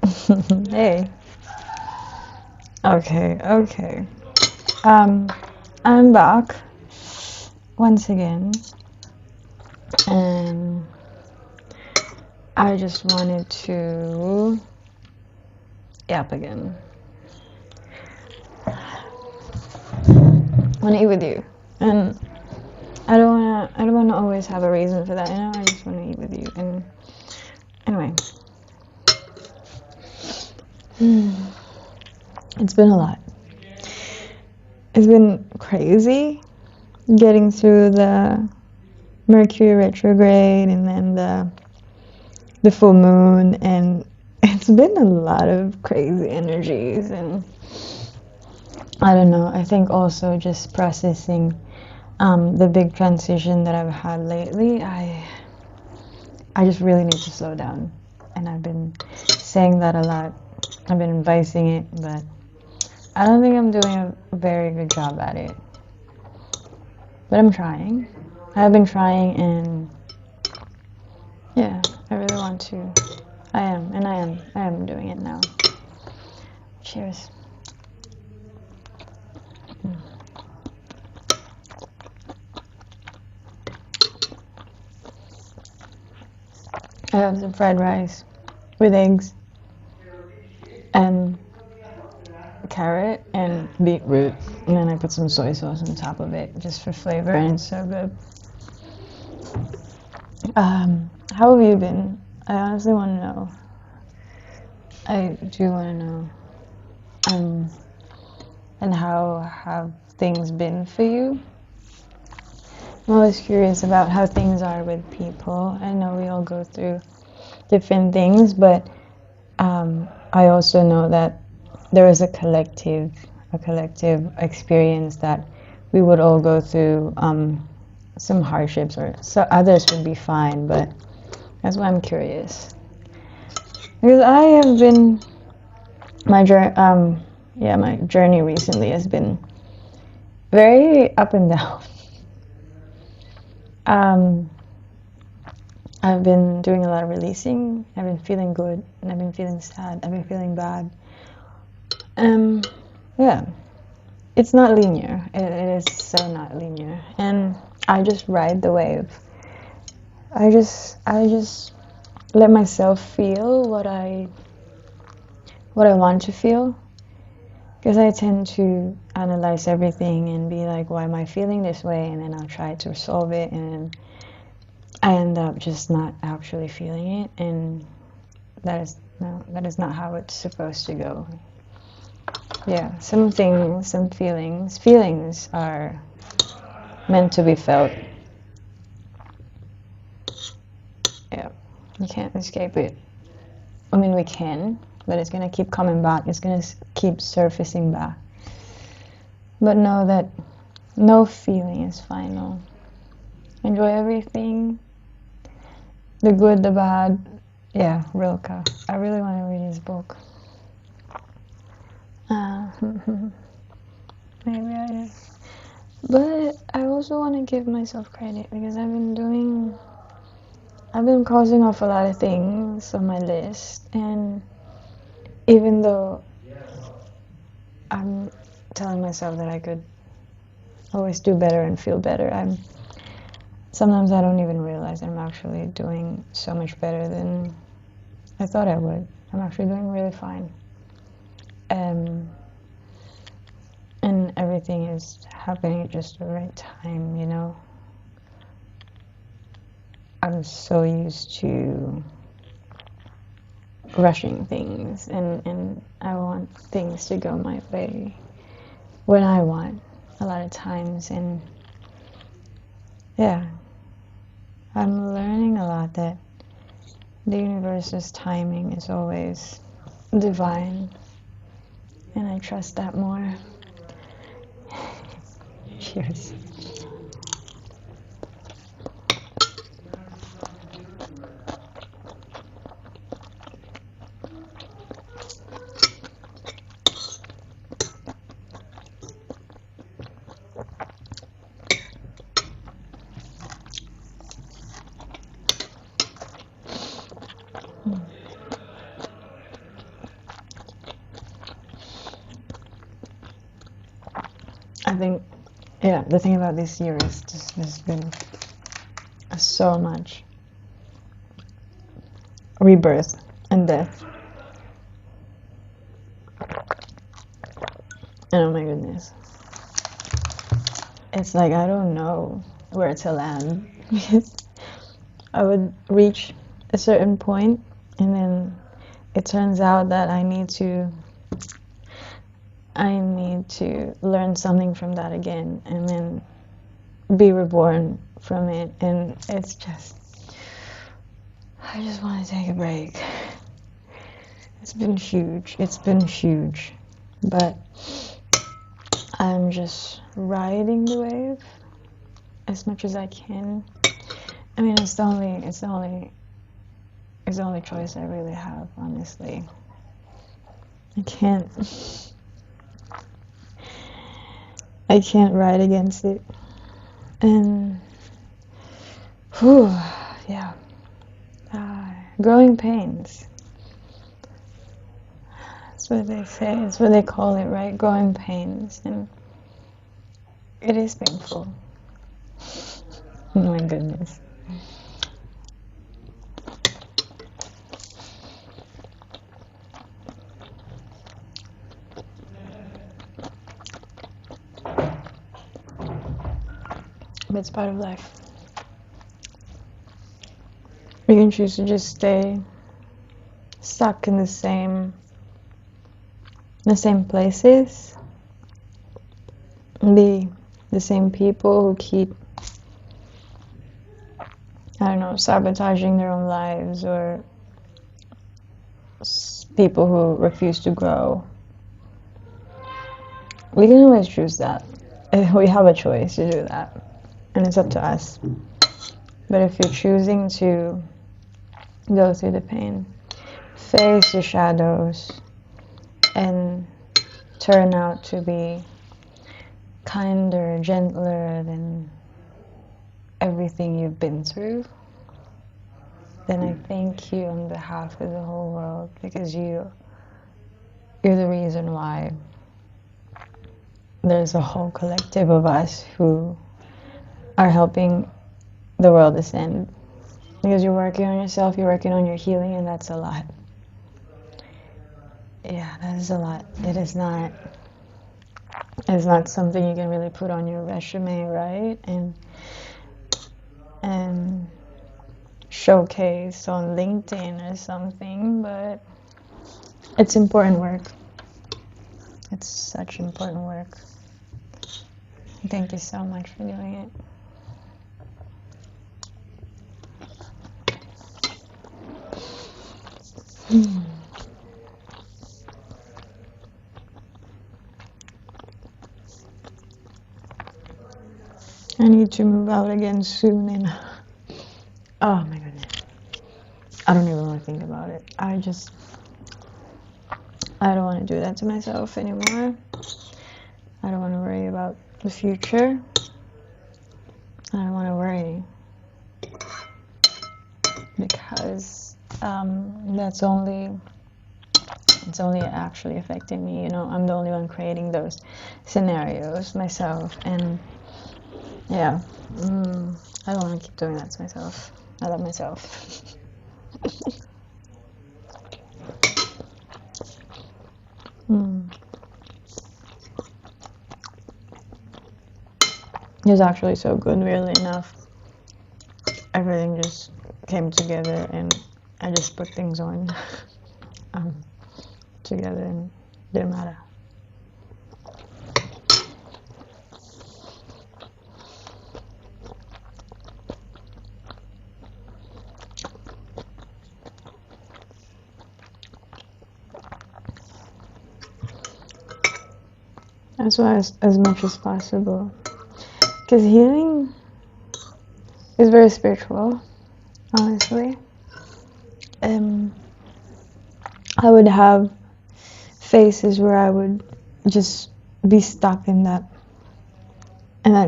Hey. Okay. Um, I'm back once again, and I just wanted to yap again. I want to eat with you, and I don't wanna always have a reason for that. I just want to eat with you. And anyway, it's been a lot. It's been crazy getting through the Mercury retrograde and then the full moon, and it's been a lot of crazy energies. And I don't know, I think also just processing the big transition that I've had lately. I just really need to slow down, and I've been saying that a lot. I've been advising it, but I don't think I'm doing a very good job at it. But I'm trying. I've been trying, and yeah, I really want to. I am doing it now. Cheers. I have some fried rice with eggs and carrot and beetroot, and then I put some soy sauce on top of it just for flavor, and it's so good. How have you been? I honestly want to know. I do want to know. And how have things been for you? I'm always curious about how things are with people. I know we all go through different things, but I also know that there is a collective experience that we would all go through some hardships, or so others would be fine, but that's why I'm curious. Because I have been my journey recently has been very up and down. I've been doing a lot of releasing. I've been feeling good, and I've been feeling sad. I've been feeling bad. Yeah, it's not linear. It is so not linear, and I just ride the wave. I just let myself feel what I want to feel, because I tend to analyze everything and be like, why am I feeling this way? And then I'll try to solve it, and I end up just not actually feeling it, and that is not how it's supposed to go. Yeah, some feelings are meant to be felt. Yeah, you can't escape it. I mean, we can, but it's gonna keep coming back. It's gonna keep surfacing back. But know that no feeling is final. Enjoy everything, the good, the bad. Yeah, Rilke. I really want to read his book. Maybe I do. But I also want to give myself credit, because I've been crossing off a lot of things on my list, and even though I'm telling myself that I could always do better and feel better, sometimes I don't even realize I'm actually doing so much better than I thought I would. I'm actually doing really fine. And everything is happening at just the right time, you know? I'm so used to rushing things, and I want things to go my way when I want, a lot of times. And yeah, I'm learning a lot that the universe's timing is always divine, and I trust that more. Cheers. think, yeah, the thing about this year is just there's been so much rebirth and death. And oh my goodness. It's like I don't know where to land because I would reach a certain point and then it turns out that I need to learn something from that again and then be reborn from it, and it's just I just want to take a break. It's been huge, but I'm just riding the wave as much as I can. I mean, it's the only choice I really have, honestly. I can't ride against it. And whew, yeah, growing pains. That's what they say. That's what they call it, right? Growing pains, and it is painful. Oh my goodness. But it's part of life. You can choose to just stay stuck in the same places, be the same people who keep, I don't know, sabotaging their own lives, or people who refuse to grow. We can always choose that. We have a choice to do that, and it's up to us. But if you're choosing to go through the pain, face the shadows, and turn out to be kinder, gentler than everything you've been through, then I thank you on behalf of the whole world, because you're the reason why there's a whole collective of us who are helping the world ascend. Because you're working on yourself, you're working on your healing, and that's a lot. Yeah, that is a lot. It's not something you can really put on your resume, right? And showcase on LinkedIn or something, but it's important work. It's such important work. Thank you so much for doing it. I need to move out again soon, and oh my goodness, I don't even want to think about it. I don't want to do that to myself anymore. I don't want to worry about the future. I don't want to worry, because it's only actually affecting me. You know, I'm the only one creating those scenarios myself, and yeah, I don't want to keep doing that to myself. I love myself. It was actually so good, really enough. Everything just came together, and I just put things on together, and it didn't matter. That's why as much as possible. Because healing is very spiritual, honestly. I would have phases where I would just be stuck in that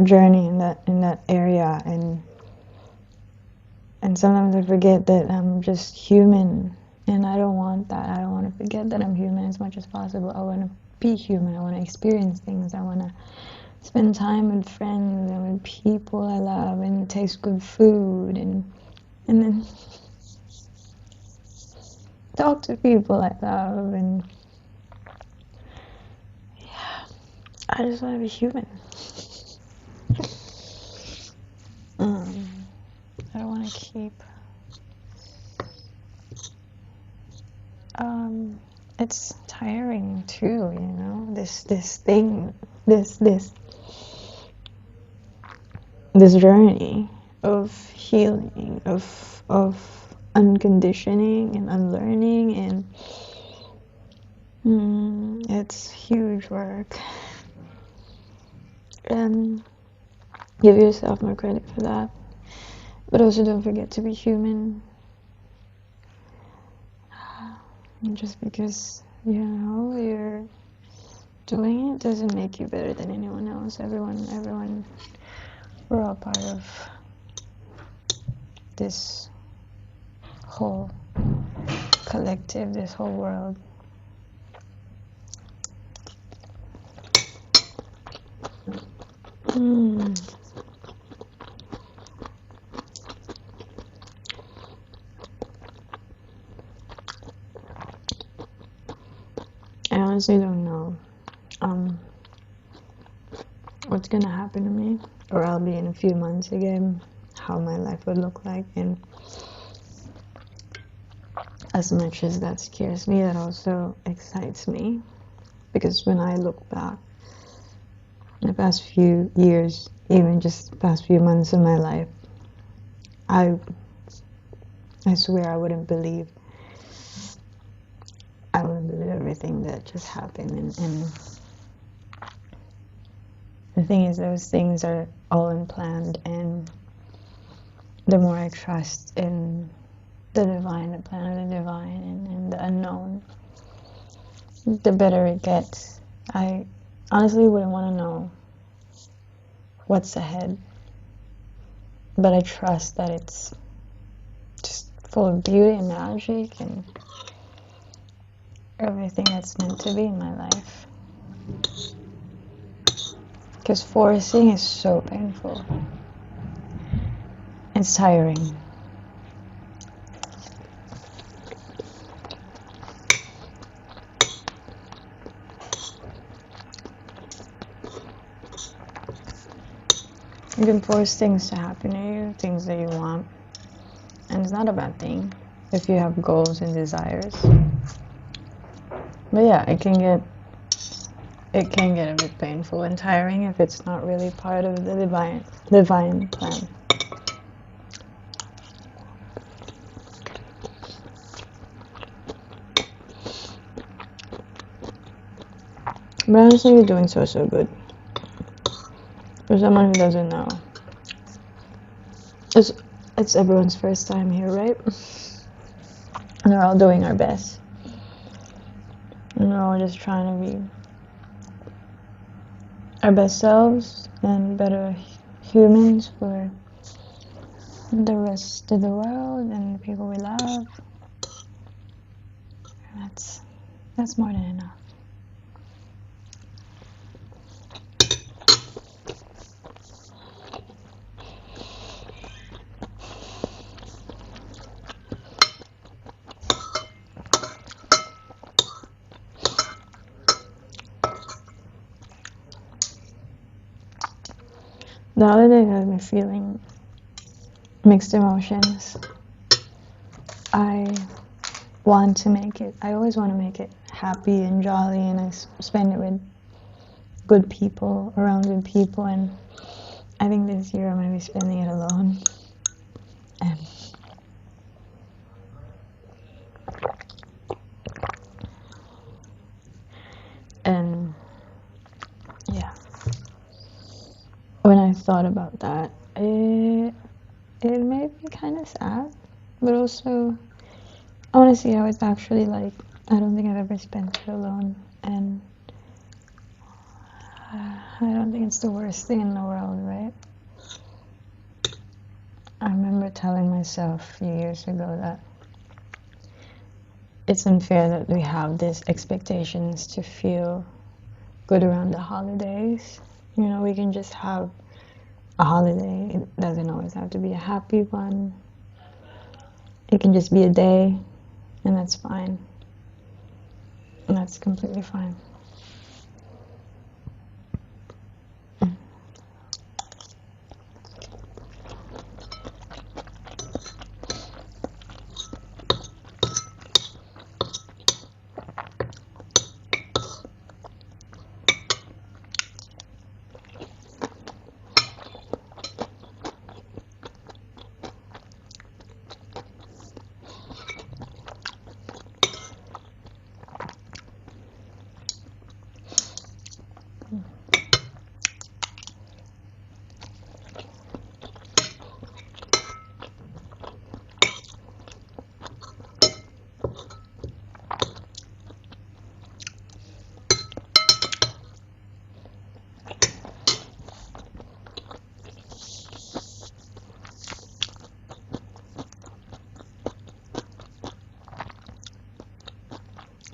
journey, in that area, and sometimes I forget that I'm just human, and I don't want that. I don't want to forget that I'm human as much as possible. I want to be human. I want to experience things. I want to spend time with friends and with people I love and taste good food and then talk to people I love, and yeah, I just want to be human. I don't want to keep it's tiring too, you know, this thing, this journey of healing, of unconditioning and unlearning, and it's huge work. And give yourself more credit for that, but also don't forget to be human. Just because, you know, you're doing it doesn't make you better than anyone else. Everyone, we're all part of this whole collective, this whole world. I honestly don't know what's gonna happen to me, or I'll be in a few months again, how my life would look like. And as much as that scares me, that also excites me, because when I look back the past few years, even just the past few months of my life, I swear I wouldn't believe everything that just happened. And the thing is, those things are all unplanned, and the more I trust in the divine, the plan of the divine, and the unknown, the better it gets. I honestly wouldn't want to know what's ahead, but I trust that it's just full of beauty and magic and everything that's meant to be in my life. Because forcing is so painful. It's tiring. You can force things to happen to you, things that you want, and it's not a bad thing if you have goals and desires. But yeah, it can get a bit painful and tiring if it's not really part of the divine plan. But honestly, you're doing so good. For someone who doesn't know, it's everyone's first time here, right? And we're all doing our best. And we're all just trying to be our best selves and better humans for the rest of the world and the people we love. That's more than enough. The holiday has me feeling mixed emotions. I always want to make it happy and jolly, and I spend it with good people, around good people, and I think this year I might be spending it alone. And yeah, when I thought about that, it made me kind of sad, but also I want to see how it's actually like. I don't think I've ever spent it alone, and I don't think it's the worst thing in the world, right? I remember telling myself a few years ago that it's unfair that we have these expectations to feel good around the holidays, You know, we can just have a holiday. It doesn't always have to be a happy one. It can just be a day, and that's fine. And that's completely fine.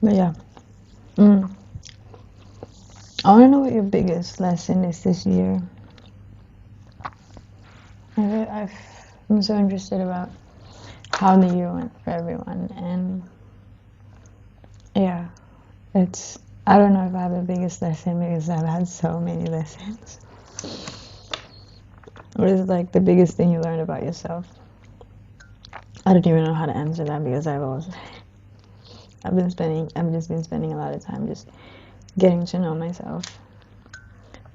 But yeah, I want to know what your biggest lesson is this year. I'm so interested about how the year went for everyone, and yeah, I don't know if I have a biggest lesson because I've had so many lessons. What is like the biggest thing you learned about yourself? I don't even know how to answer that because I've just been spending a lot of time just getting to know myself.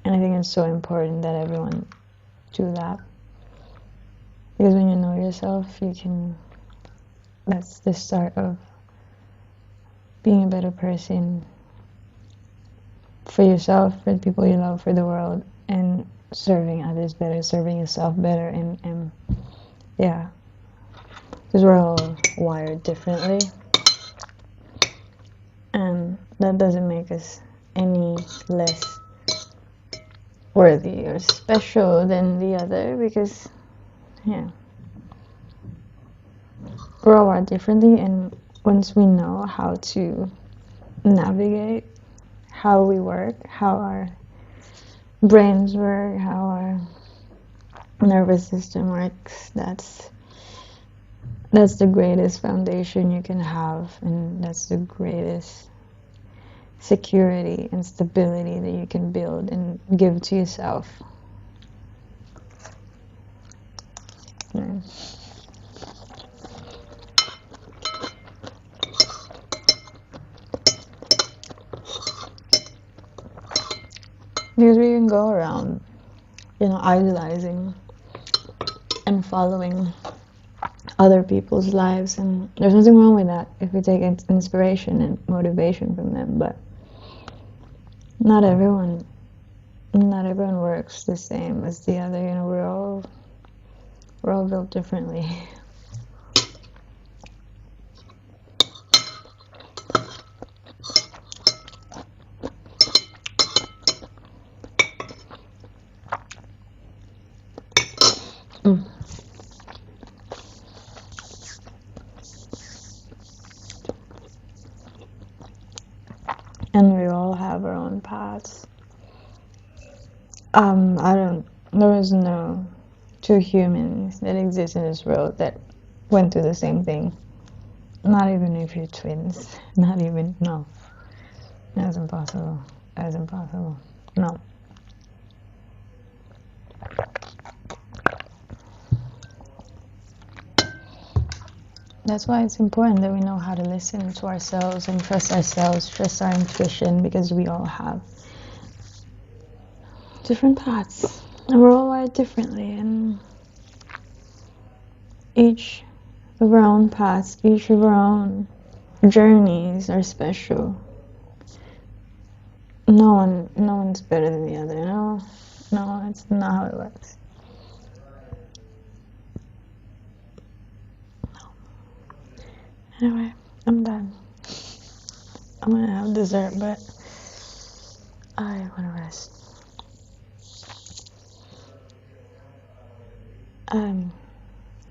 And I think it's so important that everyone do that. Because when you know yourself, that's the start of being a better person for yourself, for the people you love, for the world, and serving others better, serving yourself better, and yeah. Because we're all wired differently. And that doesn't make us any less worthy or special than the other, because yeah, we're all wired differently, and once we know how to navigate how we work, how our brains work, how our nervous system works, that's the greatest foundation you can have, and that's the greatest security and stability that you can build and give to yourself. Yeah. Because we can go around, idolizing and following other people's lives, and there's nothing wrong with that if we take inspiration and motivation from them, but not everyone works the same as the other. We're all built differently. And we all have our own paths. There is no two humans that exist in this world that went through the same thing. Not even if you're twins. No. That's impossible. No. That's why it's important that we know how to listen to ourselves and trust our intuition, because we all have different paths and we're all wired differently, and each of our own paths, each of our own journeys are special. No one's better than the other. No, it's not how it works. Anyway, I'm done. I'm gonna have dessert, but I wanna rest.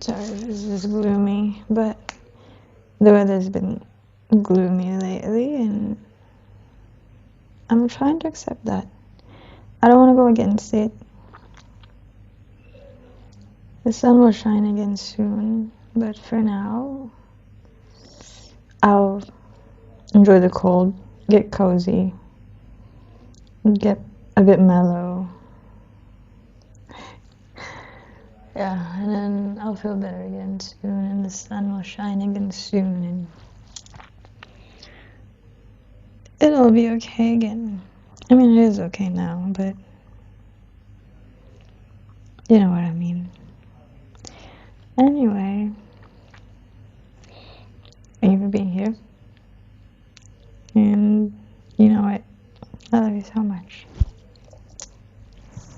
Sorry, this is gloomy, but the weather's been gloomy lately, and I'm trying to accept that. I don't want to go against it. The sun will shine again soon, but for now, I'll enjoy the cold, get cozy, get a bit mellow. Yeah, and then I'll feel better again soon, and the sun will shine again soon, and it'll be okay again. I mean, it is okay now, but you know what I mean.